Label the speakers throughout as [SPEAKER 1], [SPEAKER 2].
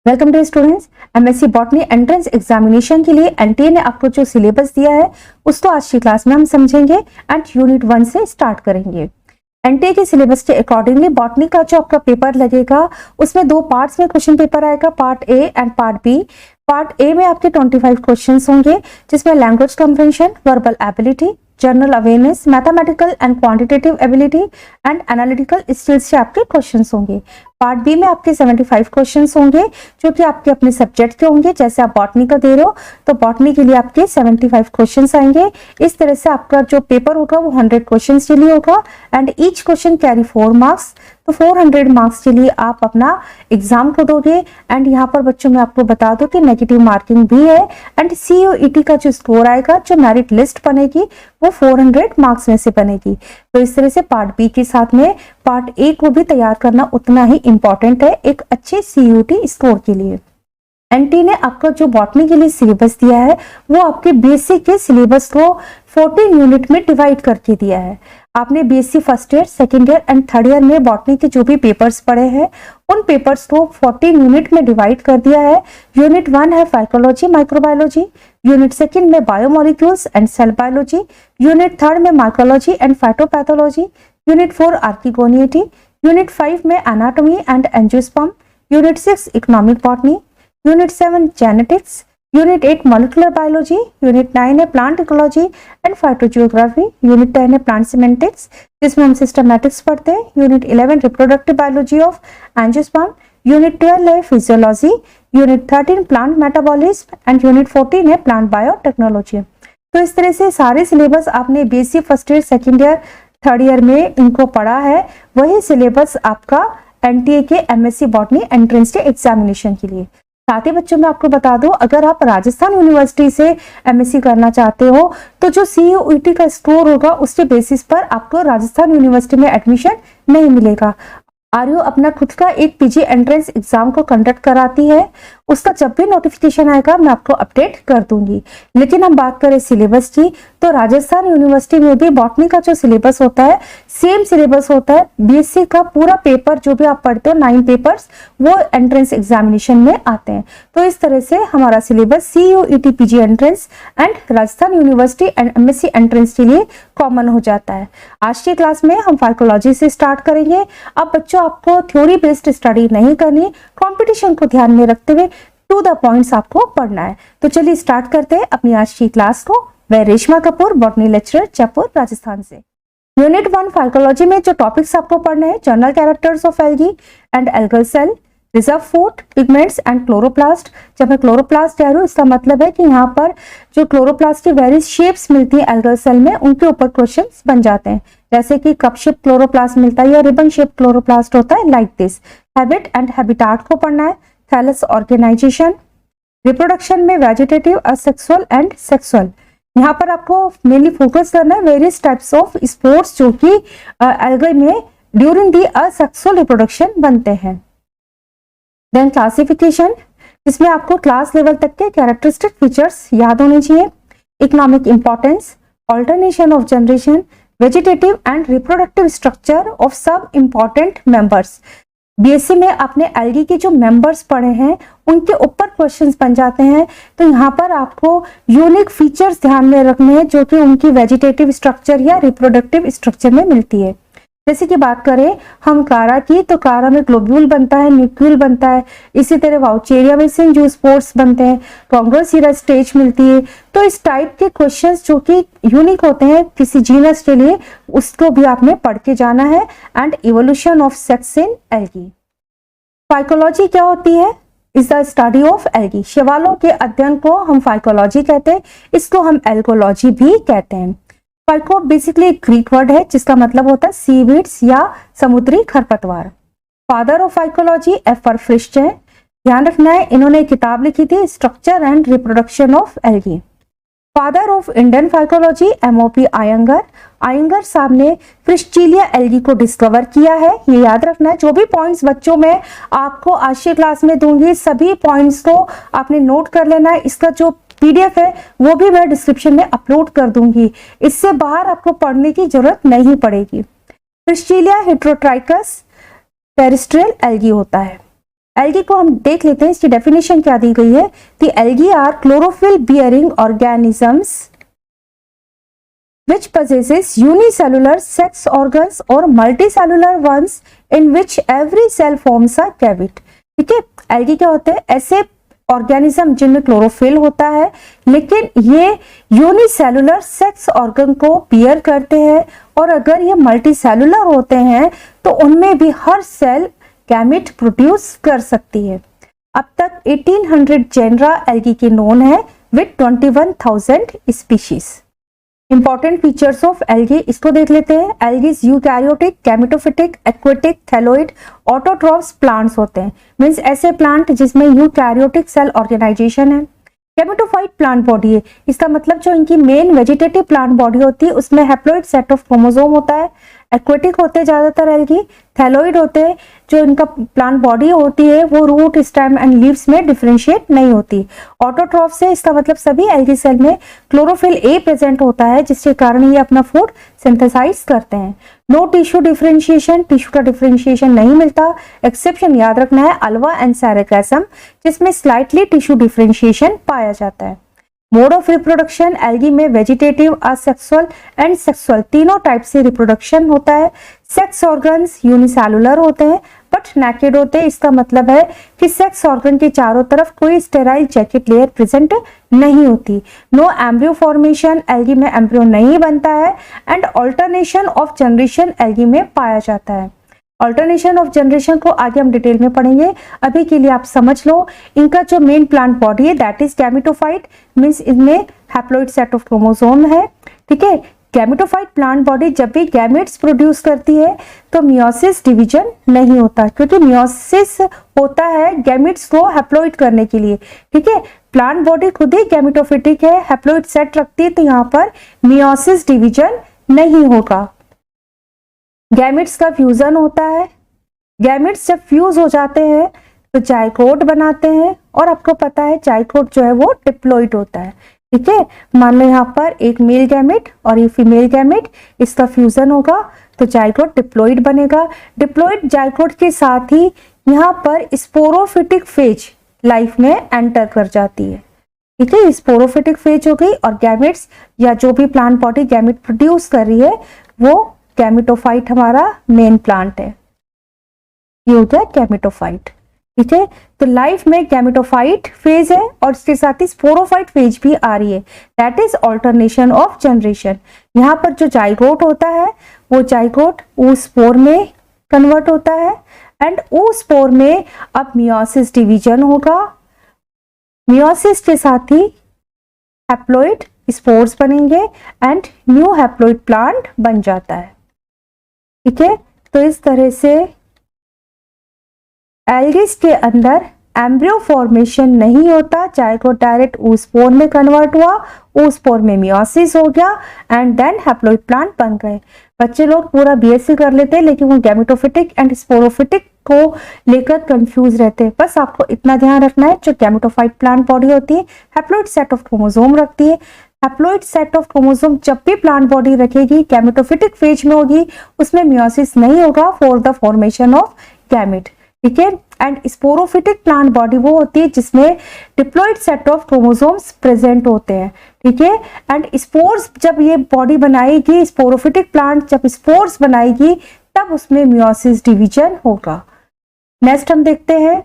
[SPEAKER 1] Welcome to students. MSc botany entrance examination के लिए NTA ने आपको जो सिलेबस दिया है उसको आज की क्लास में हम समझेंगे एंड यूनिट 1 से स्टार्ट करेंगे। एनटीए के सिलेबस के अकॉर्डिंगली बॉटनी का जो आपका पेपर लगेगा उसमें दो पार्ट्स में क्वेश्चन पेपर आएगा, part A and part B. Part A में आपके 25 क्वेश्चन होंगे जिसमें language comprehension, verbal ability, general awareness, mathematical and quantitative ability and analytical skills से आपके क्वेश्चंस होंगे। पार्ट बी में आपके 75 क्वेश्चंस होंगे जो कि आपके अपने सब्जेक्ट के होंगे। जैसे आप बॉटनी का दे रहे हो तो बॉटनी के लिए आपके 75 क्वेश्चंस आएंगे। इस तरह से आपका जो पेपर होगा वो 100 क्वेश्चंस के लिए होगा and each question carry 4 marks. तो 400 मार्क्स के लिए आप अपना एग्जाम को दोगे एंड यहाँ पर बच्चों में आपको बता दो कि नेगेटिव मार्किंग भी है एंड सीयूईटी का जो स्कोर आएगा, जो मेरिट लिस्ट बनेगी वो 400 मार्क्स में से बनेगी। तो इस तरह से पार्ट बी के साथ में पार्ट ए को भी तैयार करना उतना ही इंपॉर्टेंट है एक अच्छे सीयूईटी स्कोर के लिए। एनटीए ने आपका जो बॉटनी के लिए सिलेबस दिया है वो आपके बेसिक के सिलेबस को 14 यूनिट में डिवाइड करके दिया है। आपने BSc first year, second year and third year में बॉटनी के जो भी पेपर्स पढ़े हैं उन पेपर्स को 14 यूनिट में डिवाइड कर दिया है। यूनिट 1 है फाइकोलॉजी माइक्रोबायोलॉजी, यूनिट सेकेंड में biomolecules and cell biology, unit third में mycology and phytopathology, unit 4 archegoniatae, unit 5 में anatomy and angiosperm, unit 6 economic botany, unit 7 genetics, unit 8 molecular biology, unit 9 है plant ecology and phytogeography, unit 10 है plant semantics जिसमें हम systematics पढ़ते हैं, unit 11 reproductive biology of angiosperm, unit 12 है physiology, unit 13 plant metabolism and unit 14 है plant biotechnology. तो इस तरह से सारे सिलेबस आपने BSc first year, second year, third year में इनको पढ़ा है, वही सिलेबस आपका एनटीए के एमएससी बॉटनी एंट्रेंस के एग्जामिनेशन के लिए। साथ ही बच्चों मैं आपको बता दूं, अगर आप राजस्थान यूनिवर्सिटी से एमएससी करना चाहते हो तो जो सीयूईटी का स्कोर होगा उसके बेसिस पर आपको राजस्थान यूनिवर्सिटी में एडमिशन नहीं मिलेगा। आरयू अपना खुद का एक पीजी एंट्रेंस एग्जाम को कंडक्ट कराती है, उसका जब भी नोटिफिकेशन आएगा मैं आपको अपडेट कर दूंगी। लेकिन हम बात करें सिलेबस की तो राजस्थान यूनिवर्सिटी में भी बॉटनी का जो सिलेबस होता है सेम सिलेबस होता है। बीएससी का पूरा पेपर जो भी आप पढ़ते हो 9 पेपर्स वो एंट्रेंस एग्जामिनेशन में आते हैं। तो इस तरह से हमारा syllabus CUET PG entrance and Rajasthan university and MSc entrance के लिए कॉमन हो जाता है। आज की क्लास में हम फाइकोलॉजी से स्टार्ट करेंगे। अब बच्चों आपको थ्योरी बेस्ड स्टडी नहीं करनी, कंपटीशन को ध्यान में रखते हुए टू द पॉइंट्स आपको पढ़ना है। तो चलिए स्टार्ट करते हैं अपनी आज की क्लास को। मैं रेशमा कपूर, बॉटनी लेक्चरर, जयपुर, राजस्थान से। यूनिट 1 फाइकोलॉजी में जो टॉपिक्स आपको पढ़ने हैं, general characters of algae and algal cell, reserve food, pigments and chloroplast. जब मैं क्लोरोप्लास्ट कह रही हूँ इसका मतलब है कि यहाँ पर जो क्लोरोप्लास्ट की वेरियस शेप्स मिलती है एल्गल सेल में उनके ऊपर क्वेश्चंस बन जाते हैं, जैसे कि कप शेप क्लोरोप्लास्ट मिलता है या रिबन शेप क्लोरोप्लास्ट होता है, like this. Habit and habitat को पढ़ना है, थैलस ऑर्गेनाइजेशन, रिप्रोडक्शन में वेजिटेटिव, असेक्सुअल एंड सेक्सुअल। यहाँ पर आपको मेनली फोकस करना है वेरियस टाइप्स ऑफ स्पोर्स जो कि एल्गी में ड्यूरिंग दी असेक्सुअल रिप्रोडक्शन बनते हैं। देन क्लासिफिकेशन, जिसमें आपको क्लास लेवल तक के कैरेक्टरिस्टिक फीचर्स याद होने चाहिए। Economic importance, alternation of generation, vegetative and reproductive structure of सब इंपॉर्टेंट मेंबर्स। बीएससी में आपने एल्गी के जो मेंबर्स पढ़े हैं उनके ऊपर क्वेश्चंस बन जाते हैं, तो यहाँ पर आपको यूनिक फीचर्स ध्यान में रखने हैं जो कि उनकी वेजिटेटिव स्ट्रक्चर या रिप्रोडक्टिव स्ट्रक्चर में मिलती है। जैसे कि बात करें हम क्लारा की तो क्लारा में ग्लोब्यूल बनता है, न्यूक्लियल बनता है। इसी तरह वाउचेरिया में सिंजियोस्पोर्स बनते हैं, कॉन्ग्रोसीरा स्टेज मिलती है। तो इस टाइप के क्वेश्चंस जो कि यूनिक होते हैं किसी जीनस के लिए उसको भी आपने पढ़ के जाना है। And evolution of sex in algae. Phycology क्या होती है? Is the study of algae. शैवालों के अध्ययन को हम फाइकोलॉजी कहते हैं, इसको हम एल्गोलॉजी भी कहते हैं। फाइको बेसिकली एक ग्रीक वर्ड है जिसका मतलब होता है सीवीड्स या समुद्री खरपतवार। फादर ऑफ फाइकोलॉजी एफर फ्रिश्च है। ध्यान रखना है इन्होंने एक किताब लिखी थी structure and reproduction of algae. Father of Indian phycology MOP Iyengar. Iyengar साहब ने फ्रिश्चिलिया एल्गी को डिस्कवर किया है। ये याद रखना है। जो भी पॉइंट्स बच्चों में आपको आज की क्लास में दूंगी सभी पॉइंट्स को आपने नोट कर लेना है। इसका जो पीडीएफ है वो भी मैं डिस्क्रिप्शन में अपलोड कर दूंगी, इससे बाहर आपको पढ़ने की जरूरत नहीं पड़ेगी। फ्रिश्चिलिया हेटेरोट्राइकस टेरेस्ट्रियल एल्गी होता है। एल्गी को हम देख लेते हैं, इसकी डेफिनेशन क्या दी गई है। The algae are chlorophyll bearing organisms which possesses unicellular sex organs or multicellular ones in which every cell forms a cavity। ठीक है, एल्गी क्या होते हैं, ऐसे ऑर्गेनिज्म जिनमें क्लोरोफिल होता है लेकिन ये यूनिसेलुलर सेक्स ऑर्गन को बियर करते हैं, और अगर ये मल्टीसेलुलर होते हैं तो उनमें भी हर सेल गैमेट प्रोड्यूस कर सकती है। अब तक 1800 जेनरा एल्गी के नोन है with 21,000 species. Important features of algae, इसको देख लेते हैं। Algae eukaryotic, gametophytic, aquatic, thalloid, autotrophs plants होते हैं। मींस ऐसे प्लांट जिसमें यूकैरियोटिक सेल ऑर्गेनाइजेशन है। गैमेटोफाइट प्लांट बॉडी है, इसका मतलब जो इनकी मेन वेजिटेटिव प्लांट बॉडी होती है उसमें हैप्लॉइड सेट ऑफ क्रोमोसोम होता है। एक्वेटिक होते हैं ज्यादातर एल्गी। थैलोइड होते हैं, जो इनका प्लांट बॉडी होती है वो रूट, स्टेम एंड लीव्स में डिफरेंशिएट नहीं होती। ऑटोट्रॉफ से इसका मतलब सभी एल्गी सेल में क्लोरोफिल ए प्रेजेंट होता है, जिसके कारण ये अपना फूड सिंथेसाइज करते हैं। नो टिश्यू डिफरेंशिएशन, टिश्यू का डिफरेंशिएशन नहीं मिलता। एक्सेप्शन याद रखना है अल्वा एंड सैरेक्रेसम, जिसमें स्लाइटली टिश्यू डिफरेंशिएशन पाया जाता है। मोड ऑफ रिप्रोडक्शन, एल्गी में वेजिटेटिव, असेक्सुअल एंड सेक्सुअल तीनों टाइप से रिप्रोडक्शन होता है। सेक्स ऑर्गन्स यूनिसेलुलर होते हैं बट नेकेड होते हैं, इसका मतलब है कि सेक्स ऑर्गन के चारों तरफ कोई स्टेराइल जैकेट लेयर प्रेजेंट नहीं होती। नो एम्ब्रियो फॉर्मेशन, एल्गी में एम्ब्रियो नहीं बनता है। And alternation of generation algae में पाया जाता है। ऑल्टरनेशन ऑफ जनरेशन को आगे हम डिटेल में पढ़ेंगे, अभी के लिए आप समझ लो इनका जो मेन प्लांट बॉडी है दैट इज गैमेटोफाइट, मींस इनमें हैप्लॉइड सेट ऑफ क्रोमोसोम है। ठीक है, गैमेटोफाइट प्लांट बॉडी जब भी गैमेट्स प्रोड्यूस करती है तो मियोसिस डिवीजन नहीं होता, क्योंकि मियोसिस होता है गैमेट्स को हैप्लॉइड करने के लिए। ठीक है, प्लांट बॉडी खुद ही गैमेटोफिटिक है, हैप्लॉइड सेट रखती है, तो यहाँ पर मियोसिस डिवीजन नहीं होगा। गैमेट्स का फ्यूजन होता है। गैमेट्स जब फ्यूज हो जाते हैं तो जाइगोट बनाते हैं, और आपको पता है जाइगोट जो है वो डिप्लॉइड होता है। ठीक है, मान लो यहाँ पर एक मेल गैमेट और ये फीमेल गैमेट, इसका फ्यूजन होगा तो जाइगोट डिप्लॉइड बनेगा। डिप्लॉइड जाइगोट के साथ ही यहाँ पर स्पोरोफिटिक फेज लाइफ में एंटर कर जाती है। ठीक है, स्पोरोफिटिक फेज हो गई, और गैमेट्स या जो भी प्लांट बॉडी गैमेट प्रोड्यूस कर रही है वो गैमेटोफाइट हमारा मेन प्लांट है। ये हो गया गैमेटोफाइट। ठीक है, तो लाइफ में गैमेटोफाइट फेज है और इसके साथ ही स्पोरोफाइट फेज भी आ रही है, that is alternation of generation. यहाँ पर जो जाइगोट होता है वो जाइगोट oospore में कन्वर्ट होता है, एंड oospore में अब मियोसिस डिवीजन होगा। मियोसिस के साथ ही हैप्लॉइड स्पोर्स बनेंगे एंड न्यू हैप्लॉइड प्लांट बन जाता है। ठीक है, तो इस तरह से एल्गीज के अंदर एम्ब्रियो फॉर्मेशन नहीं होता, चाहे को डायरेक्ट oospore में कन्वर्ट हुआ, oospore में मियोसिस हो गया एंड देन हैप्लॉइड प्लांट बन गए। बच्चे लोग पूरा बीएससी कर लेते हैं लेकिन वो गैमेटोफिटिक एंड स्पोरोफिटिक को लेकर कंफ्यूज रहते हैं। बस आपको इतना ध्यान रखना है, जो गैमेटोफाइट प्लांट बॉडी होती है हैप्लॉइड सेट ऑफ क्रोमोसोम रखती है। हैप्लॉइड सेट ऑफ क्रोमोसोम जब भी प्लांट बॉडी रखेगी गैमेटोफिटिक फेज में होगी, उसमें मियोसिस नहीं होगा for the formation of gamete. ठीक है, एंड स्पोरोफिटिक प्लांट बॉडी वो होती है जिसमें diploid set of chromosomes present होते हैं। ठीक है, एंड स्पोर्स जब ये बॉडी बनाएगी, स्पोरोफिटिक प्लांट जब स्पोर्स बनाएगी तब उसमें मियोसिस डिवीजन होगा। नेक्स्ट हम देखते हैं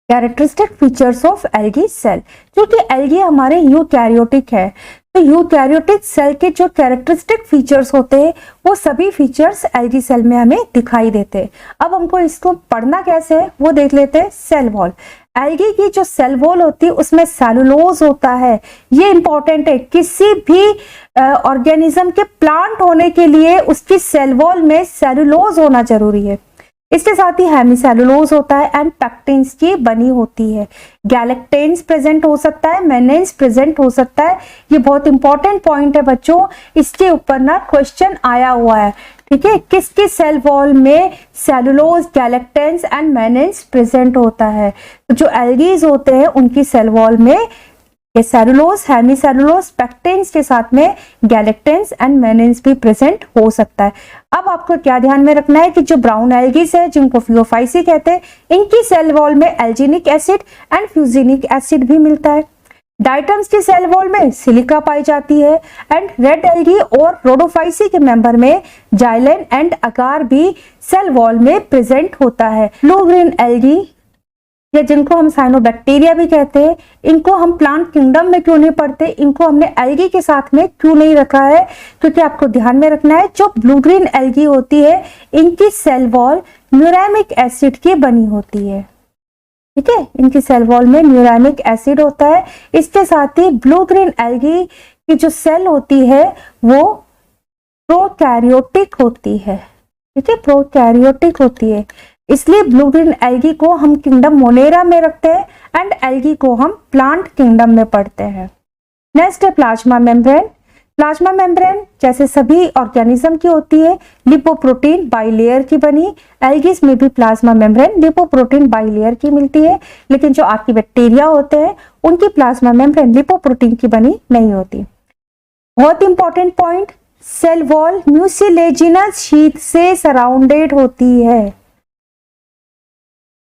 [SPEAKER 1] characteristic features of algae cell. क्योंकि एल्गी हमारे यूकैरियोटिक है, तो यूकैरियोटिक सेल के जो कैरेक्टरिस्टिक फीचर्स होते हैं वो सभी फीचर्स एल्गी सेल में हमें दिखाई देते हैं। अब हमको इसको पढ़ना कैसे है वो देख लेते हैं। सेल वॉल, एल्गी की जो सेल वॉल होती है उसमें सेलुलोज होता है। ये इंपॉर्टेंट है, किसी भी ऑर्गेनिज्म के प्लांट होने के लिए उसकी सेल वॉल में सेलुलोज होना जरूरी है। इसके साथ ही हेमीसेलुलोज होता है एंड पैक्टिन्स की बनी होती है। गैलेक्टेन्स प्रेजेंट हो सकता है, मेनेन्स प्रेजेंट हो सकता है। ये बहुत इंपॉर्टेंट पॉइंट है बच्चों, इसके ऊपर ना क्वेश्चन आया हुआ है। ठीक है, किसकी सेल वॉल में सेलुलोज, गैलेक्टेन्स एंड मेनेन्स प्रेजेंट होता है। तो जो एल्गीज होते हैं उनकी सेल वॉल में ये सेलुलोज, हेमीसेलुलोज, पेक्टिन्स के साथ में गैलेक्टेंस एंड मेनिन्स भी प्रेजेंट हो सकता है। अब आपको क्या ध्यान में रखना है कि जो ब्राउन एल्गीज है जिनको फियोफाइसी कहते हैं, इनकी सेल वॉल में एल्जीनिक एसिड एंड फ्यूजिनिक एसिड भी मिलता है। डाइटम्स की सेल वॉल में सिलिका पाई जाती है एंड रेड एल्गी और रोडोफाइसी के मेंबर में जाइलेन एंड अगार भी सेल वॉल में प्रेजेंट होता है। ब्लू ग्रीन एल्गी या जिनको हम साइनोबैक्टीरिया भी कहते हैं, इनको हम प्लांट किंगडम में क्यों नहीं पढ़ते, इनको हमने एल्गी के साथ में क्यों नहीं रखा है, क्योंकि आपको ध्यान में रखना है जो ब्लू ग्रीन एल्गी होती है इनकी सेल वॉल न्यूरामिक एसिड की बनी होती है। ठीक है, इनकी सेल वॉल में न्यूरामिक एसिड होता है। इसके साथ ही ब्लू ग्रीन एल्गी की जो सेल होती है वो प्रोकैरियोटिक होती है। ठीक है, प्रोकैरियोटिक होती है, इसलिए ब्लू ग्रीन एल्गी को हम किंगडम मोनेरा में रखते हैं एंड एल्गी को हम प्लांट किंगडम में पढ़ते हैं। नेक्स्ट है प्लाज्मा मेम्ब्रेन। प्लाज्मा मेम्ब्रेन जैसे सभी ऑर्गेनिज्म की होती है लिपोप्रोटीन बाइलेयर की बनी, एल्गीज में भी प्लाज्मा मेम्ब्रेन लिपोप्रोटीन बाइलेयर की मिलती है, लेकिन जो आपकी बैक्टीरिया होते हैं उनकी प्लाज्मा मेम्ब्रेन लिपोप्रोटीन की बनी नहीं होती। बहुत important point, cell wall mucilaginous sheath से सराउंडेड होती है।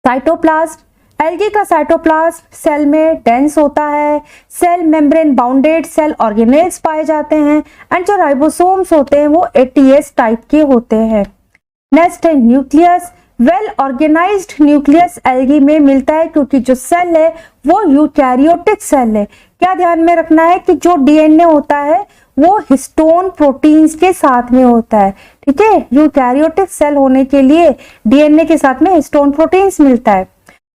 [SPEAKER 1] साइटोप्लाज्म, एल्गी का साइटोप्लाज्म सेल में डेंस होता है, cell membrane bounded cell organelles पाए जाते हैं एंड जो राइबोसोम्स होते हैं वो एटीएस टाइप के होते हैं। नेक्स्ट है nucleus. Well organised nucleus algae में मिलता है क्योंकि जो सेल है वो यूकैरियोटिक सेल है। क्या ध्यान में रखना है कि जो डीएनए होता है वो हिस्टोन प्रोटीन्स के साथ में होता है। ठीक है, यूकैरियोटिक सेल होने के लिए डीएनए के साथ में हिस्टोन प्रोटीन्स मिलता है।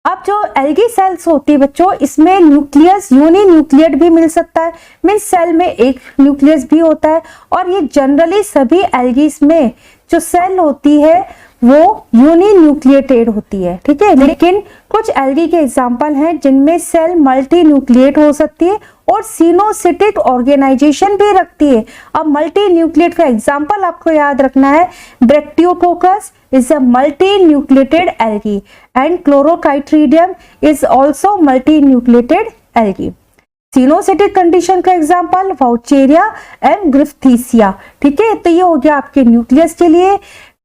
[SPEAKER 1] अब जो एल्गी सेल्स होती है बच्चों, इसमें न्यूक्लियस यूनी न्यूक्लियड भी मिल सकता है, मीन्स सेल में एक न्यूक्लियस भी होता है, और ये जनरली सभी एल्गीज में जो सेल होती है वो यूनी न्यूक्लिएटेड होती है। ठीक है, लेकिन कुछ एल्गी के एग्जाम्पल हैं जिनमें सेल मल्टी न्यूक्लिएट हो सकती है और सिनोसिटिक ऑर्गेनाइजेशन भी रखती है। अब मल्टी न्यूक्लिएट का एग्जाम्पल आपको याद रखना है, Bracteacoccus is a multi nucleated algae and Chlorochytrium is also multi nucleated algae. Coenocytic condition का एग्जाम्पल वाउचेरिया एंड ग्रिफ्थीसिया। ठीक है, तो ये हो गया आपके न्यूक्लियस के लिए।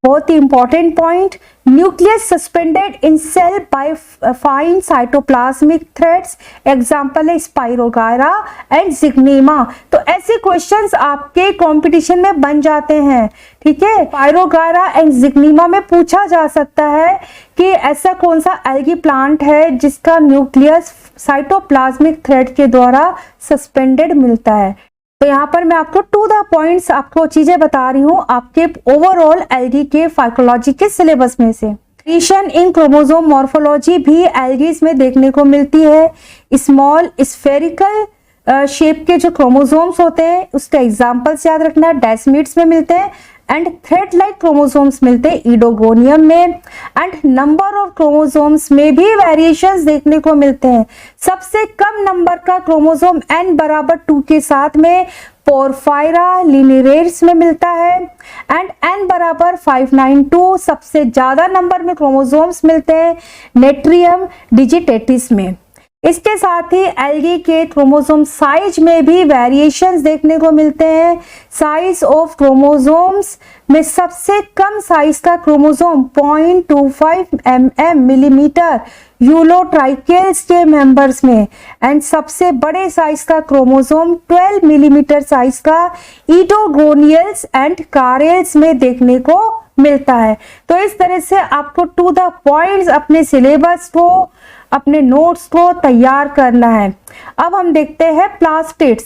[SPEAKER 1] बहुत ही important point, nucleus suspended in cell by fine cytoplasmic threads, example है स्पाइरोगायरा एंड जिग्नेमा। तो ऐसे क्वेश्चंस आपके कंपटीशन में बन जाते हैं। ठीक है, स्पाइरोगायरा एंड जिग्नेमा में पूछा जा सकता है कि ऐसा कौन सा एल्गी प्लांट है जिसका न्यूक्लियस साइटोप्लाज्मिक थ्रेड के द्वारा सस्पेंडेड मिलता है। तो यहाँ पर मैं आपको टू द पॉइंट्स आपको चीजें बता रही हूँ आपके ओवरऑल एल्गी के फाइकोलॉजी के सिलेबस में से। वेरिएशन इन क्रोमोसोम मॉर्फोलॉजी भी एल्गीज में देखने को मिलती है। स्मॉल स्फेरिकल शेप के जो क्रोमोसोम्स होते हैं उसका एग्जाम्पल्स याद रखना है, डेस्मिड्स में मिलते हैं एंड थ्रेड लाइक क्रोमोसोम्स मिलते हैं ईडोगोनियम में एंड नंबर ऑफ क्रोमोसोम्स में भी वेरिएशंस देखने को मिलते हैं। सबसे कम नंबर का क्रोमोसोम n बराबर 2 के साथ में पोरफायरा लिनियरेट्स में मिलता है एंड n बराबर 592 सबसे ज्यादा नंबर में क्रोमोसोम्स मिलते हैं नेट्रियम डिजिटेटिस में। इसके साथ ही एल्गी के क्रोमोसोम साइज में भी वेरिएशंस देखने को मिलते हैं। साइज ऑफ क्रोमोसोम्स में सबसे कम साइज का क्रोमोसोम 0.25 मिलीमीटर यूलोट्राइकेल्स के मेंबर्स में एंड सबसे बड़े साइज का क्रोमोसोम 12 मिलीमीटर साइज का ईडोगोनियल्स एंड कारेल्स में देखने को मिलता है। तो इस तरह से आपको टू द पॉइंट्स अपने सिलेबस को, अपने नोट्स को तैयार करना है। अब हम देखते हैं प्लास्टिड्स।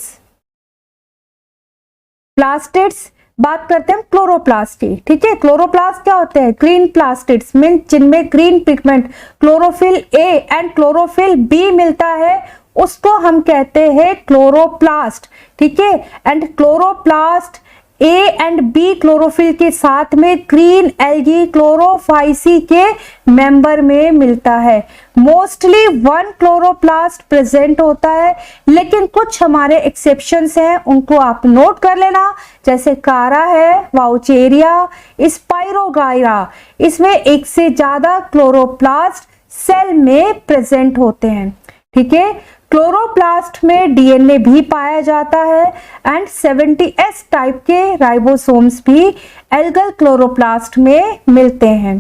[SPEAKER 1] प्लास्टिड्स बात करते हैं क्लोरोप्लास्ट की। ठीक है, क्लोरोप्लास्ट क्या होते हैं? ग्रीन प्लास्टिड्स मीन जिनमें green pigment chlorophyll A and chlorophyll B मिलता है, उसको हम कहते हैं क्लोरोप्लास्ट। ठीक है, and chloroplast A and B chlorophyll के साथ में ग्रीन एल्गी क्लोरोफाइसी के मेंबर में मिलता है। मोस्टली 1 क्लोरोप्लास्ट प्रेजेंट होता है, लेकिन कुछ हमारे एक्सेप्शंस हैं, उनको आप नोट कर लेना, जैसे कारा है, वाउचेरिया, स्पाइरोगायरा, इसमें एक से ज्यादा क्लोरोप्लास्ट सेल में प्रेजेंट होते हैं। ठीक है, क्लोरोप्लास्ट में डीएनए भी पाया जाता है एंड 70S टाइप के राइबोसोम्स भी एल्गल क्लोरोप्लास्ट में मिलते हैं।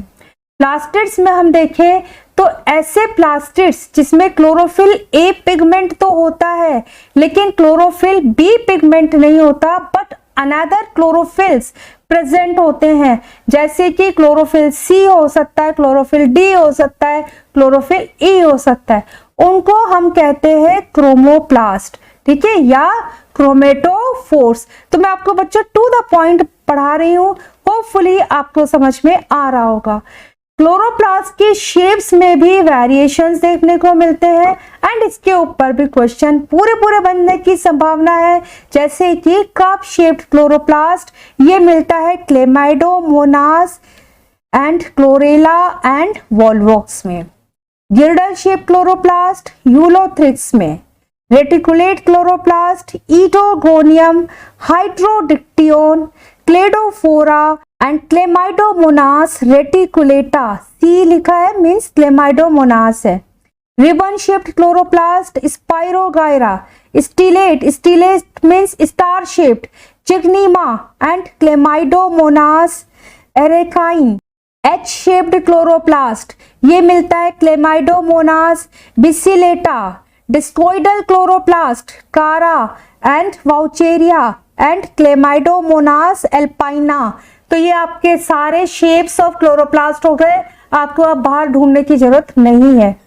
[SPEAKER 1] प्लास्टिड्स में हम देखें तो ऐसे प्लास्टिड्स जिसमें क्लोरोफिल ए पिगमेंट तो होता है लेकिन क्लोरोफिल बी पिगमेंट नहीं होता, बट अनदर क्लोरोफिल्स प्रेजेंट होते हैं, जैसे कि क्लोरोफिल सी हो सकता है, क्लोरोफिल डी हो सकता है, क्लोरोफिल ई हो सकता है, उनको हम कहते हैं क्रोमोप्लास्ट, ठीक है, या क्रोमेटोफोर्स। तो मैं आपको बच्चों टू द पॉइंट पढ़ा रही हूँ, होपफुली आपको समझ में आ रहा होगा। क्लोरोप्लास्ट की शेप्स में भी वेरिएशंस देखने को मिलते हैं एंड इसके ऊपर भी क्वेश्चन पूरे बनने की संभावना है, जैसे कि कप शेप्ड क्लोरोप्लास्ट ये मिलता है Chlamydomonas and Chlorella and Volvox में। गिर्डल शेप क्लोरोप्लास्ट यूलोथ्रिक्स में। Reticulate chloroplast Oedogonium, Hydrodictyon, Cladophora and Chlamydomonas reticulata. C लिखा है मीन्स क्लेमाइडोमोनास है। Ribbon shaped chloroplast Spirogyra. Stellate means star shaped Zygnema and Chlamydomonas arachne. H shaped chloroplast ये मिलता है Chlamydomonas biciliata. Discoidal chloroplast Chara and Vaucheria and Chlamydomonas alpina. तो ये आपके सारे शेप्स ऑफ क्लोरोप्लास्ट हो गए, आपको अब बाहर ढूंढने की जरूरत नहीं है।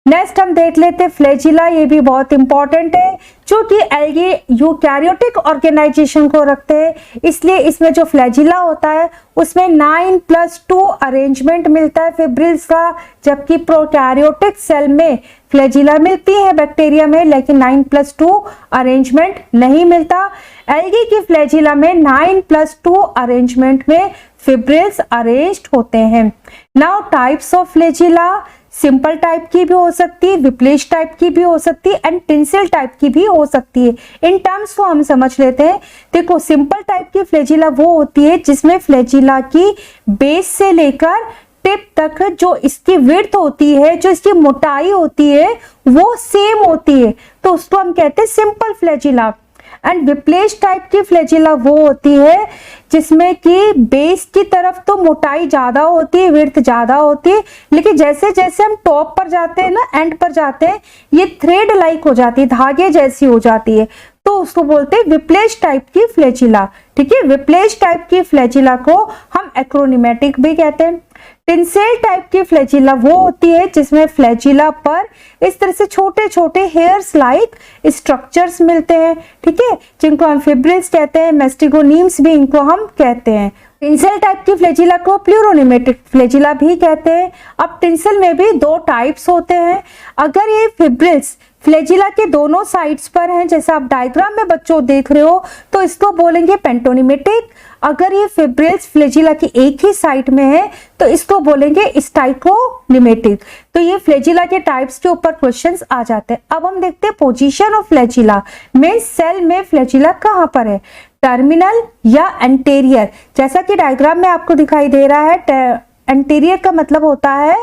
[SPEAKER 1] नेक्स्ट हम देख लेते हैं फ्लैजिला, ये भी बहुत इंपॉर्टेंट है, क्योंकि एल्गी यूकैरियोटिक ऑर्गेनाइजेशन को रखते हैं, इसलिए इसमें जो फ्लैजिला होता है उसमें 9+2 अरेंजमेंट मिलता है फिब्रिल्स का, जबकि प्रोकैरियोटिक सेल में फ्लैजिला मिलती है बैक्टीरिया में, लेकिन 9+2 अरेंजमेंट नहीं मिलता। एल्गी की फ्लैजिला में 9+2 अरेंजमेंट में फिब्रिल्स अरेंज्ड होते हैं। Now types of flagella, simple type की भी हो सकती है, विप्लेश टाइप की भी हो सकती है एंड टिंसिल टाइप की भी हो सकती है। इन टर्म्स को हम समझ लेते हैं। देखो सिंपल टाइप की फ्लैजिला वो होती है जिसमें फ्लैजिला की बेस से लेकर टिप तक जो इसकी विड्थ होती है, जो इसकी मोटाई होती है वो सेम होती है, तो उसको हम कहते हैं सिंपल फ्लैजिला। एंड विप्लेश टाइप की फ्लैजिला वो होती है जिसमें कि बेस की तरफ तो मोटाई ज्यादा होती है, विड्थ ज्यादा होती है, लेकिन जैसे जैसे हम टॉप पर जाते हैं ना, एंड पर जाते हैं, ये थ्रेड लाइक हो जाती है, धागे जैसी हो जाती है, तो उसको बोलते हैं विप्लेश टाइप की फ्लैजिला। ठीक है, विप्लेश टाइप की फ्लैजिला को हम एक्रोनिमेटिक भी कहते हैं। टिंसेल टाइप की फ्लैजिला वो होती है जिसमें फ्लैजिला पर इस तरह से छोटे छोटे हेयर्स लाइक स्ट्रक्चर्स मिलते हैं, ठीक है, जिनको हम फिब्रिल्स कहते हैं, मेस्टिगोनीम्स भी इनको हम कहते हैं। टिंसेल टाइप की फ्लैजिला को प्लूरोनिमेटिक फ्लैजिला भी कहते हैं। अब टिंसेल में भी दो टाइप्स होते हैं। अगर ये फिब्रिल्स फ्लैजिला के दोनों साइड्स पर हैं, जैसा आप डायग्राम में बच्चों देख रहे हो, तो इसको बोलेंगे पेंटोनिमेटिक। अगर ये फिब्रिल्स फ्लैजिला की एक ही साइड में है तो इसको बोलेंगे स्टाइकोनिमेटिक। तो ये फ्लैजिला के टाइप्स के ऊपर क्वेश्चंस आ जाते हैं। अब हम देखते हैं पोजीशन ऑफ फ्लैजिला में, सेल में फ्लैजिला कहां पर है, टर्मिनल या एंटेरियर। जैसा कि डायग्राम में आपको दिखाई दे रहा है, एंटेरियर का मतलब होता है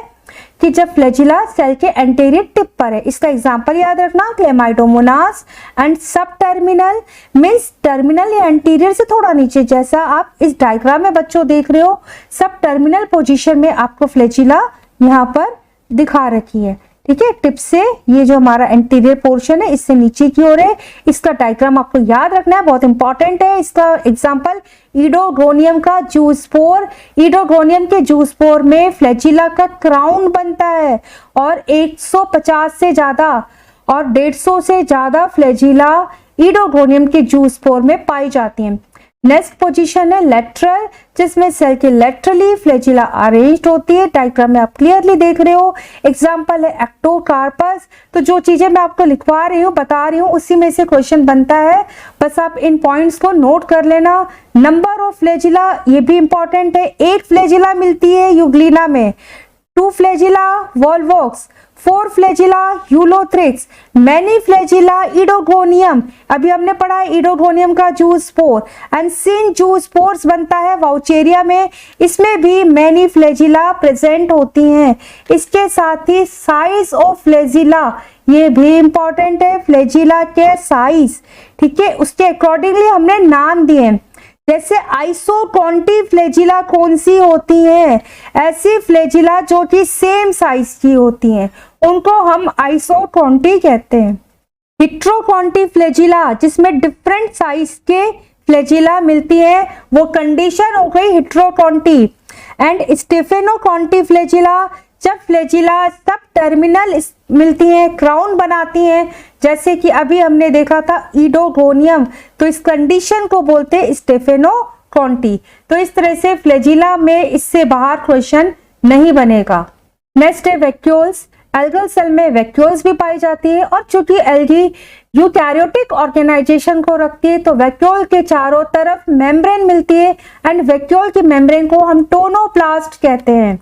[SPEAKER 1] कि जब फ्लैजिला सेल के एंटेरियर टिप पर है। इसका एग्जांपल याद रखना, क्लेमाइडोमोनास। एंड सब टर्मिनल मीन्स टर्मिनल या एंटीरियर से थोड़ा नीचे, जैसा आप इस डायग्राम में बच्चों देख रहे हो, सब टर्मिनल पोजीशन में आपको फ्लैजिला यहाँ पर दिखा रखी है। ठीक है, टिप से ये जो हमारा एंटीरियर पोर्शन है इससे नीचे की ओर है। इसका डायग्राम आपको याद रखना है, बहुत इंपॉर्टेंट है। इसका एग्जांपल ईडोगोनियम का जूस्पोर। ईडोगोनियम के जूस्पोर में फ्लैजिला का क्राउन बनता है और 150 से ज्यादा और 150 से ज्यादा फ्लैजिला ईडोगोनियम के जूस्पोर में पाई जाती हैं। नेक्स्ट पोजीशन है लेटरल, जिसमें सेल के लेटरली फ्लैजिला अरेंज्ड होती है। डायग्राम में आप क्लियरली देख रहे हो। एग्जांपल है एक्टोकार्पस। तो जो चीजें मैं आपको लिखवा रही हूँ, बता रही हूँ, उसी में से क्वेश्चन बनता है, बस आप इन पॉइंट्स को नोट कर लेना। नंबर ऑफ फ्लैजिला ये भी इंपॉर्टेंट है, 8 फ्लैजिला मिलती है यूग्लिना में, 2 flagella Volvox, 4 flagella Ulothrix, many flagella Oedogonium, अभी हमने पढ़ा है इडोगोनियम का जूस्पोर, एंड सिन जूस्पोर्स बनता है वाउचेरिया में, इसमें भी मैनी फ्लैजिला प्रेजेंट होती हैं। इसके साथ ही साइज ऑफ फ्लैजिला, ये भी इंपॉर्टेंट है, फ्लैजिला के साइज, ठीक है, उसके अकॉर्डिंगली हमने नाम दिए। जैसे आइसोटोंटी फ्लैजिला कौन सी होती है, ऐसी फ्लैजिला जो कि सेम साइज की होती हैं, उनको हम आइसोटोंटी कहते हैं। हिट्रोटोंटी फ्लैजिला, जिसमें डिफरेंट साइज के फ्लैजिला मिलती है, वो कंडीशन हो गई हिट्रोटोंटी। एंड स्टेफेनोटोंटी फ्लैजिला, जब फ्लैजिला सब टर्मिनल मिलती हैं, क्राउन बनाती हैं, जैसे कि अभी हमने देखा था इडोगोनियम, तो इस कंडीशन को बोलते हैं स्टेफेनोटोंटी। तो इस तरह से फ्लैजिला में इससे बाहर क्वेश्चन नहीं बनेगा। नेक्स्ट है वैक्यूल्स। एल्गल सेल में वैक्यूल्स भी पाई जाती है, और चूंकि एल्गी यूकैरियोटिक ऑर्गेनाइजेशन को रखती है, तो वैक्यूल के चारों तरफ मेम्ब्रेन मिलती है, एंड वैक्यूल की मेम्ब्रेन को हम टोनोप्लास्ट कहते हैं।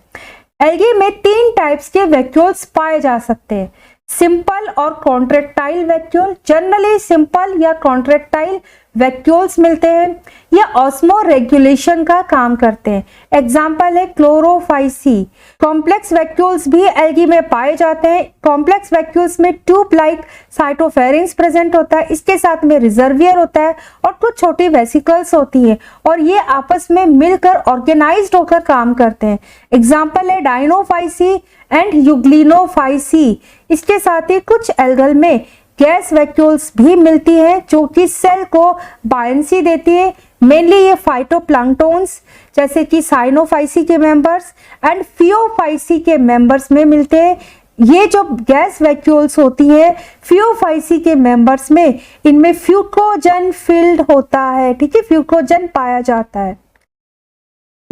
[SPEAKER 1] एल्गी में 3 टाइप्स के वैक्यूल्स पाए जा सकते हैं, सिंपल और कॉन्ट्रैक्टाइल वैक्यूल। जनरली सिंपल या कॉन्ट्रैक्टाइल वैक्यूल्स मिलते हैं, ये ऑस्मो रेगुलेशन का काम करते हैं। एग्जाम्पल है क्लोरोफाइसी। कॉम्प्लेक्स वैक्यूल्स भी एल्गी में पाए जाते हैं। कॉम्प्लेक्स वैक्यूल्स में ट्यूब लाइक साइटोफेरिंग्स प्रेजेंट होता है, इसके साथ में रिजर्वियर होता है और कुछ छोटी वेसिकल्स होती है, और ये आपस में मिलकर ऑर्गेनाइज्ड होकर काम करते हैं। एग्जाम्पल है डाइनोफाइसी एंड यूग्लिनोफाइसी। इसके साथ ही कुछ एल्गल में गैस वैक्यूल्स भी मिलती है, जो कि सेल को बायंसी देती है। मेनली ये फाइटोप्लैंक्टन्स जैसे कि साइनोफाइसी के मेंबर्स एंड फियोफाइसी के मेंबर्स में मिलते हैं। ये जो गैस वैक्यूल्स होती है फियोफाइसी के मेंबर्स में, इनमें फ्यूकोजन फील्ड होता है, ठीक है, फ्यूकोजन पाया जाता है।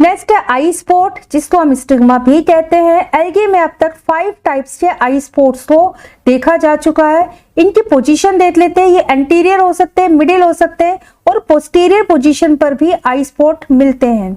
[SPEAKER 1] नेक्स्ट है आई स्पॉट, जिसको हम स्टिग्मा भी कहते हैं। एल्गी में अब तक 5 टाइप्स के आई स्पॉट्स को देखा जा चुका है। इनकी पोजीशन देख लेते हैं, ये एंटीरियर हो सकते हैं, मिडिल हो सकते हैं, और पोस्टीरियर पोजीशन पर भी आई स्पॉट मिलते हैं।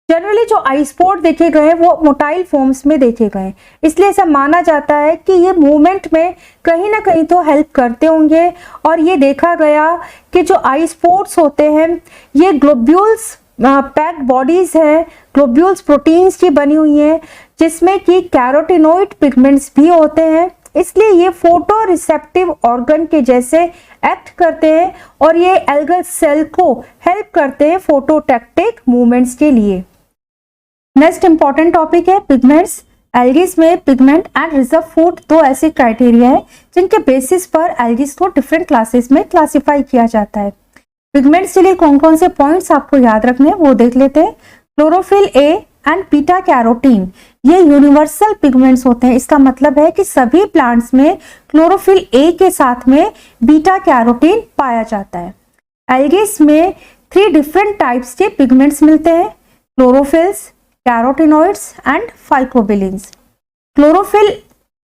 [SPEAKER 1] जनरली जो आई स्पॉट देखे गए हैं वो मोटाइल फॉर्म्स में देखे गए हैं, इसलिए ऐसा माना जाता है कि ये मूवमेंट में कहीं ना कहीं तो हेल्प करते होंगे। और ये देखा गया कि जो आई स्पॉट्स होते हैं ये ग्लोब्यूल्स पैक्ड बॉडीज है, ग्लोब्यूल्स प्रोटीन्स की बनी हुई है, जिसमें कि कैरोटिनोइड पिगमेंट्स भी होते हैं, इसलिए ये फोटो रिसेप्टिव ऑर्गन के जैसे एक्ट करते हैं, और ये एल्गल सेल को हेल्प करते हैं फोटोटैक्टिक मूवमेंट्स के लिए। नेक्स्ट इंपॉर्टेंट टॉपिक है पिगमेंट्स। एल्गीज में पिगमेंट एंड रिजर्व फूड 2 ऐसे क्राइटेरिया है जिनके बेसिस पर एल्गीज को डिफरेंट क्लासेस में क्लासिफाई किया जाता है। पिगमेंट्स के लिए कौन कौन से पॉइंट्स आपको याद रखने हैं वो देख लेते हैं। Chlorophyll A and beta carotene, ये यूनिवर्सल पिगमेंट्स होते हैं। इसका मतलब है कि सभी प्लांट्स में क्लोरोफिल ए के साथ में बीटा कैरोटीन पाया जाता है। एल्गीज में 3 डिफरेंट टाइप्स के पिगमेंट्स मिलते हैं, chlorophylls, carotenoids and phycobilins. Chlorophyll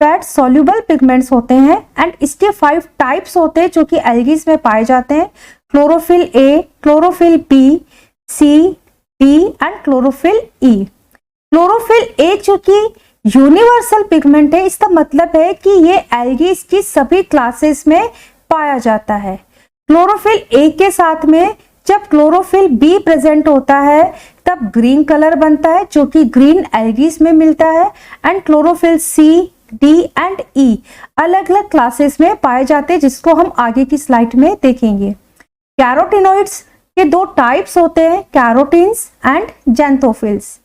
[SPEAKER 1] fat soluble pigments होते हैं, एंड इसके 5 टाइप्स होते हैं जो कि एल्गीज में पाए जाते हैं। Chlorophyll A, chlorophyll B, C, D and chlorophyll E. Chlorophyll A जो कि यूनिवर्सल पिगमेंट है, इसका मतलब है कि ये एल्गीज की सभी क्लासेस में पाया जाता है। क्लोरोफिल ए के साथ में जब क्लोरोफिल बी प्रेजेंट होता है तब ग्रीन कलर बनता है, जो कि ग्रीन एल्गीज में मिलता है। And chlorophyll C, D and E अलग अलग क्लासेस में पाए जाते हैं, जिसको हम आगे की स्लाइड में देखेंगे। कैरोटिनॉइड्स के 2 टाइप्स होते हैं, कैरोटीन्स एंड जैंथोफिल्स।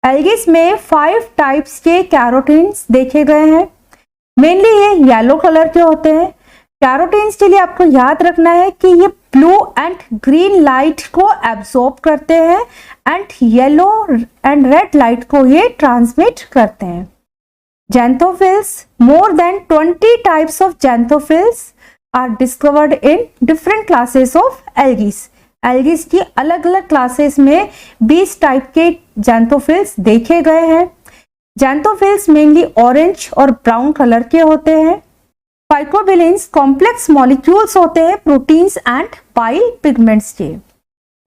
[SPEAKER 1] एल्गीज में 5 टाइप्स के कैरोटीन्स देखे गए हैं। मेनली ये येलो कलर के होते हैं। कैरोटीन्स के लिए आपको याद रखना है कि ये ब्लू एंड ग्रीन लाइट को एब्सॉर्ब करते हैं, and yellow and red light को ये ट्रांसमिट करते हैं। जैंथोफिल्स, more than 20 types of जैंथोफिल्स are discovered in different classes of algae. Algae की अलग अलग क्लासेस में 20 टाइप के जैंथोफिल्स देखे गए हैं। जैंथोफिल्स मेनली ऑरेंज और ब्राउन कलर के होते हैं। फाइकोबिलिन्स कॉम्प्लेक्स मॉलिक्यूल्स होते हैं प्रोटीन्स एंड बाइल पिगमेंट्स के।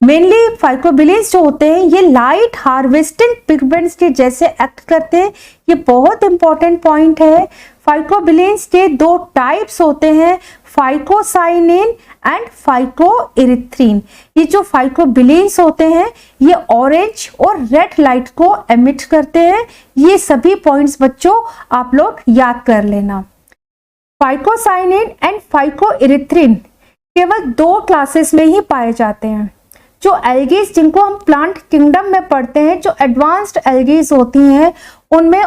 [SPEAKER 1] मेनली फाइकोबिलेंस जो होते हैं ये लाइट हार्वेस्टिंग पिगमेंट्स के जैसे एक्ट करते हैं। ये बहुत इंपॉर्टेंट पॉइंट है। फाइकोबिलेंस के दो टाइप्स होते हैं, फाइकोसाइनिन एंड फाइकोइरिथ्रिन। ये जो फाइकोबिलेंस होते हैं ये ऑरेंज और रेड लाइट को एमिट करते हैं। ये सभी पॉइंट्स बच्चों आप लोग याद कर लेना। फाइकोसाइनिन एंड फाइकोइरिथ्रिन केवल दो क्लासेस में ही पाए जाते हैं। जो एल्गीज जिनको हम प्लांट किंगडम में पढ़ते हैं, जो एडवांस्ड एल्गीज होती हैं, उनमें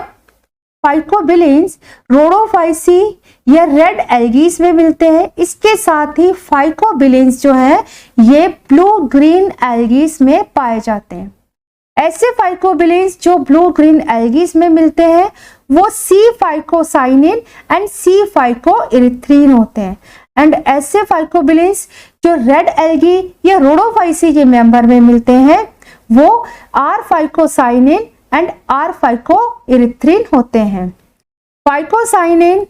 [SPEAKER 1] फाइकोबिलेंस रोडोफाइसी या रेड एल्गीज में मिलते हैं। इसके साथ ही फाइकोबिलेंस जो है ये ब्लू ग्रीन एल्गीज में पाए जाते हैं। ऐसे फाइकोबिलेंस जो ब्लू ग्रीन एल्गीज में मिलते हैं वो सी फाइकोसाइनिन एंड सी फाइकोइरिथ्रिन होते हैं। एंड ऐसे फाइकोबिलेंस जो रेड एल्गी या रोडोफाइसी के मेंबर में मिलते हैं वो आर फाइकोसाइनिन एंड आर फाइकोइरिथ्रिन होते हैं। Phycocyanin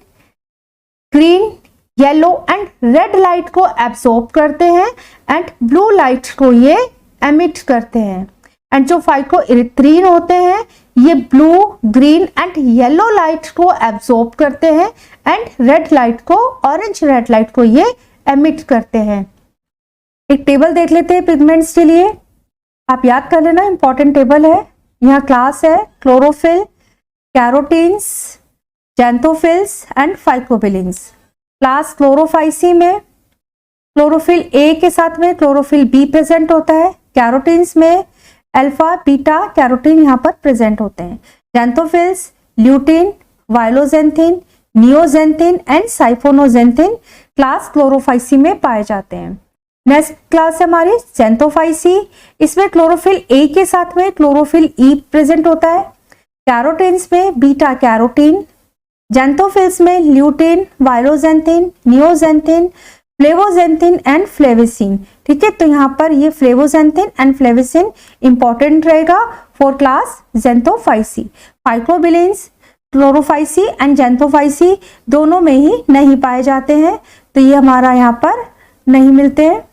[SPEAKER 1] green, yellow and red light को एब्सॉर्ब करते हैं एंड ब्लू लाइट को ये एमिट करते हैं। एंड जो फाइकोइरिथ्रिन होते हैं ये blue, green and yellow light को एब्सॉर्ब करते हैं एंड रेड लाइट को, ऑरेंज रेड लाइट को ये एमिट करते हैं। एक टेबल देख लेते हैं पिगमेंट्स के लिए, आप याद कर लेना, इंपॉर्टेंट टेबल है। यहाँ क्लास है chlorophyll, carotenes, xanthophylls and phycobilins. Class Chlorophyceae में क्लोरोफिल ए के साथ में क्लोरोफिल बी प्रेजेंट होता है। कैरोटीन्स में अल्फा, बीटा कैरोटीन यहाँ पर प्रेजेंट होते हैं। Xanthophylls lutein, violaxanthin, neoxanthin and siphonoxanthin class Chlorophyceae में पाए जाते हैं। नेक्स्ट क्लास है हमारी जैंथोफाइसी। इसमें क्लोरोफिल ए के साथ में क्लोरोफिल ई प्रेजेंट होता है। कैरोटीन्स में बीटा कैरोटीन, जैंथोफिल्स में ल्यूटिन, वायलोजेंथिन, नियोजेंथिन, फ्लेवोजेंथिन एंड फ्लेविसिन। ठीक है, तो यहाँ पर ये फ्लेवोजेंथिन एंड फ्लेविसिन इंपॉर्टेंट रहेगा for class Xanthophyceae. Phycobilins Chlorophyceae and Xanthophyceae दोनों में ही नहीं पाए जाते हैं, तो ये हमारा यहाँ पर नहीं मिलते हैं।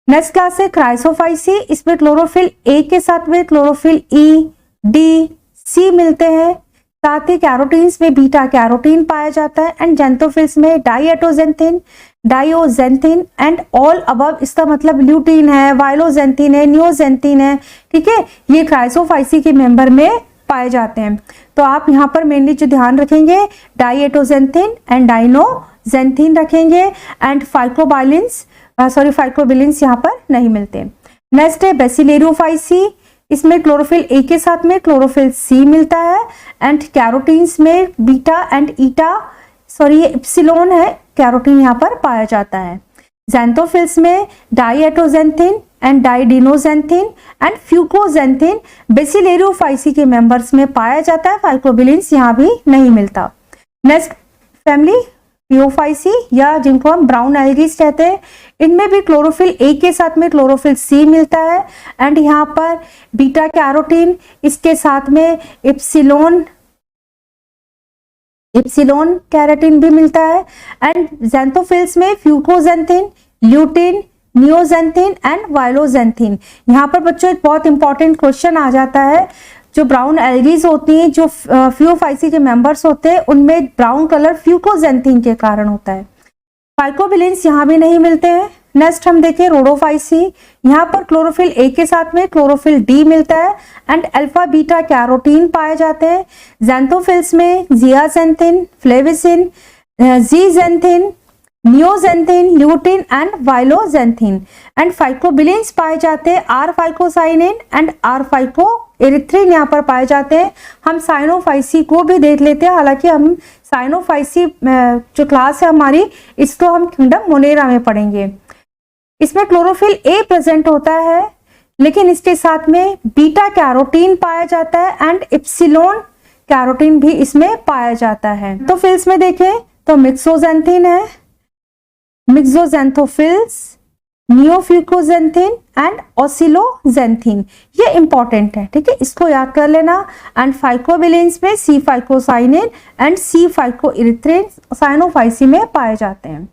[SPEAKER 1] नेक्स्ट क्लास है क्राइसोफाइसी। इसमें क्लोरोफिल ए के साथ में क्लोरोफिल ई, डी, सी मिलते हैं। साथ ही कैरोटीन्स में बीटा कैरोटीन पाया जाता है एंड जैंथोफिल्स में डाइएटोजेंथिन, डाइओजेंथिन एंड ऑल अबव। इसका मतलब ल्यूटिन है, वायलोजेंथिन है, नियोजेंथिन है। ठीक है, ये क्राइसोफाइसी के मेंबर में पाए जाते हैं। तो आप यहाँ पर मेनली जो ध्यान रखेंगे डाइएटोजेंथिन एंड डाइनोजेंथिन रखेंगे एंड फाइकोबिलेंस यहाँ पर नहीं मिलते। नेक्स्ट है बेसिलेरियोफाइसी। इसमें क्लोरोफिल ए के साथ में क्लोरोफिल सी मिलता है एंड कैरोटीन्स में बीटा एंड ईटा, ये इप्सिलोन है, कैरोटीन यहाँ पर पाया जाता है। जैंथोफिल्स में डाइएटोजेंथिन एंड डाइडिनोजेंथिन एंड फ्यूकोजेंथिन बेसिलेरियोफाइसी के मेंबर्स में पाया जाता है। फाइकोबिलेंस यहाँ भी नहीं मिलता। नेक्स्ट फैमिली पियोफाइसी या जिनको हम ब्राउन एल्गीज कहते हैं, इनमें भी क्लोरोफिल ए के साथ में क्लोरोफिल सी मिलता है एंड यहाँ पर बीटा कैरोटीन, इसके साथ में इप्सिलोन कैरोटीन भी मिलता है एंड जैंथोफिल्स में फ्यूकोजेंथिन, ल्यूटिन, नियोजेंथिन एंड वायलोजेंथिन। यहाँ पर बच्चों एक बहुत इंपॉर्टेंट क्वेश्चन आ जाता है, जो ब्राउन एल्गीज होती हैं, जो फ्यूफाइसी के मेंबर्स होते हैं, उनमें ब्राउन कलर फ्यूकोजेंथिन के कारण होता है। फाइकोबिलेंस यहाँ भी नहीं मिलते हैं। नेक्स्ट हम देखें रोडोफाइसी। यहाँ पर क्लोरोफिल ए के साथ में क्लोरोफिल डी मिलता है एंड अल्फा बीटा कैरोटीन पाए जाते हैं। जैंथोफिल्स में जियाजेंथिन, फ्लेविसिन, जीजेंथिन, नियोजेंथिन, ल्यूटिन एंड वायलोजेंथिन एंड फाइकोबिलेंस पाए जाते हैं। आर फाइकोसाइनिन एंड आर फाइकोइरिथ्रिन यहाँ पर पाए जाते हैं। हम साइनोफाइसी को भी देख लेते हैं, हालांकि हम साइनोफाइसी जो क्लास है हमारी, इसको हम किंगडम मोनेरा में पढ़ेंगे। इसमें क्लोरोफिल ए प्रेजेंट होता है, लेकिन इसके साथ में बीटा कैरोटीन पाया जाता है एंड इप्सिलोन कैरोटीन भी इसमें पाया जाता है। तो फिल्स में देखें तो मिक्सोजेंथिन है, मिक्सोजेंथोफिल्स, नियोफ्यूकोजेंथिन एंड ओसिलोजेंथिन, ये इंपॉर्टेंट है। ठीक है, इसको याद कर लेना। एंड फाइकोबिलेंस में सी फाइकोसाइनिन एंड सी फाइकोइरिथ्रिन साइनोफाइसी में पाए जाते हैं।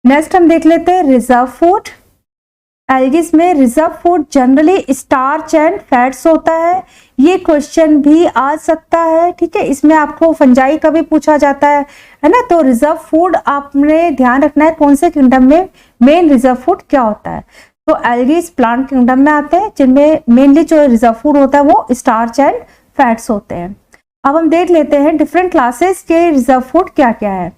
[SPEAKER 1] नेक्स्ट हम देख लेते हैं रिजर्व फूड एल्गीज में reserve food generally starch and fats होता है। ये क्वेश्चन भी आ सकता है, ठीक है। इसमें आपको फंजाई का भी पूछा जाता है ना। तो रिजर्व फूड आपने ध्यान रखना है कौन से किंगडम में मेन रिजर्व फूड क्या होता है। तो एल्गीज प्लांट किंगडम में आते हैं, जिनमें मेनली जो रिजर्व फूड होता है वो स्टार्च एंड फैट्स होते हैं। अब हम देख लेते हैं डिफरेंट क्लासेस के रिजर्व फूड क्या क्या है।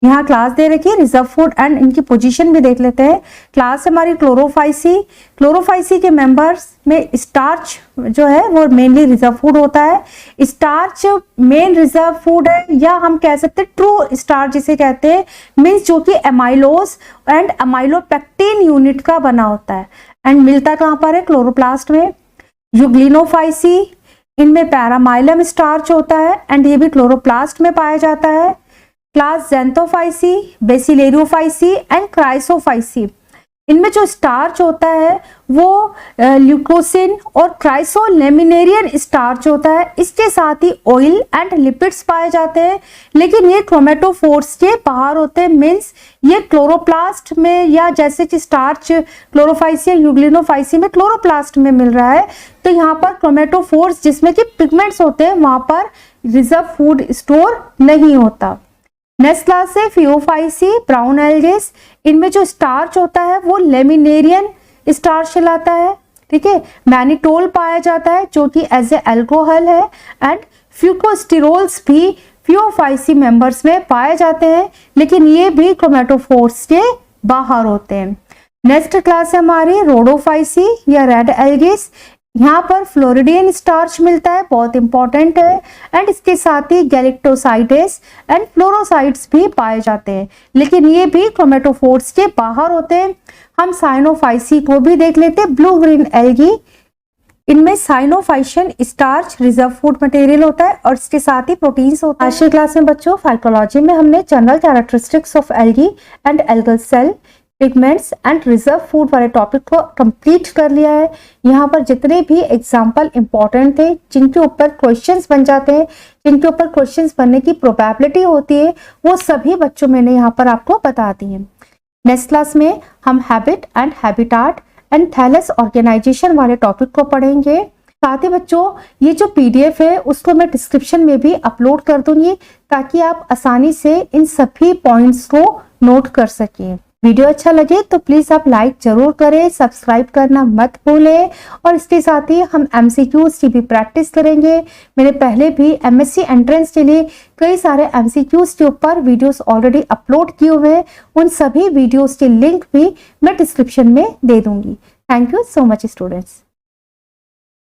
[SPEAKER 1] यहाँ क्लास दे रखी है रिजर्व फूड एंड इनकी पोजीशन भी देख लेते हैं। क्लास हमारी क्लोरोफाइसी। क्लोरोफाइसी के मेंबर्स में स्टार्च जो है वो मेनली रिजर्व फूड होता है। स्टार्च मेन रिजर्व फूड है, या हम कह सकते हैं ट्रू स्टार्च जिसे कहते हैं, मीन्स जो कि एमाइलोज एंड एमाइलोपेक्टिन यूनिट का बना होता है। एंड मिलता कहाँ पर है? क्लोरोप्लास्ट में। यूग्लिनोफाइसी, इनमें पैरामाइलम स्टार्च होता है एंड ये भी क्लोरोप्लास्ट में पाया जाता है। क्लास ज़ैंथोफाइसी, बेसिलेरियोफाइसी एंड क्राइसोफाइसी, इनमें जो स्टार्च होता है वो ल्यूकोसिन और क्राइसोलेमिनेरियन स्टार्च होता है। इसके साथ ही ऑयल एंड लिपिड्स पाए जाते हैं, लेकिन ये क्रोमेटोफोर्स के बाहर होते हैं। मीन्स ये क्लोरोप्लास्ट में, या जैसे कि स्टार्च क्लोरोफाइसी यूग्लिनोफाइसी में क्लोरोप्लास्ट में मिल रहा है, तो यहाँ पर क्रोमेटोफोर्स जिसमें कि पिगमेंट्स होते हैं वहां पर रिजर्व फूड स्टोर नहीं होता। नेक्स्ट क्लास है फियोफाइसी, ब्राउन एल्गेस। इनमें जो स्टार्च होता है वो लेमिनेरियन स्टार्च कहलाता है, ठीक है। मैनिटोल पाया जाता है जो कि एज ए अल्कोहल है एंड फ्यूकोस्टिरोल्स भी फियोफाइसी मेंबर्स में पाए जाते हैं, लेकिन ये भी क्रोमेटोफोर्स के बाहर होते हैं। नेक्स्ट क्लास है हमारी रोडोफाइसी या रेड एल्गेस। यहाँ पर फ्लोरिडियन स्टार्च मिलता है, बहुत इंपॉर्टेंट है। एंड इसके साथ ही गैलेक्टोसाइडेस एंड फ्लोरोसाइड्स भी पाए जाते हैं, लेकिन ये भी क्रोमेटोफोर्स के बाहर होते हैं। हम साइनोफाइसी को भी देख लेते हैं, ब्लू ग्रीन एल्गी। इनमें साइनोफाइशियन स्टार्च रिजर्व फूड मटेरियल होता है और इसके साथ ही प्रोटीन्स होता है। आज की क्लास में बच्चों फाइकोलॉजी में हमने general characteristics of algae and algal cell, pigments and reserve food वाले टॉपिक को कंप्लीट कर लिया है। यहाँ पर जितने भी एग्जाम्पल इंपॉर्टेंट थे, जिनके ऊपर क्वेश्चंस बन जाते हैं, जिनके ऊपर क्वेश्चंस बनने की प्रोबेबिलिटी होती है, वो सभी बच्चों मैंने यहाँ पर आपको बता दी है। नेक्स्ट क्लास में हम habit and habitat and thallus organisation वाले टॉपिक को पढ़ेंगे। साथ ही बच्चों ये जो PDF है उसको मैं डिस्क्रिप्शन में भी अपलोड कर दूंगी, ताकि आप आसानी से इन सभी पॉइंट्स को नोट कर सकें। वीडियो अच्छा लगे तो प्लीज आप लाइक जरूर करें, सब्सक्राइब करना मत भूलें। और इसके साथ ही हम MCQs की भी प्रैक्टिस करेंगे। मैंने पहले भी MSc एंट्रेंस के लिए कई सारे MCQs के ऊपर वीडियोस ऑलरेडी अपलोड किए हुए हैं, उन सभी वीडियोस के लिंक भी मैं डिस्क्रिप्शन में दे दूंगी। Thank you so much students.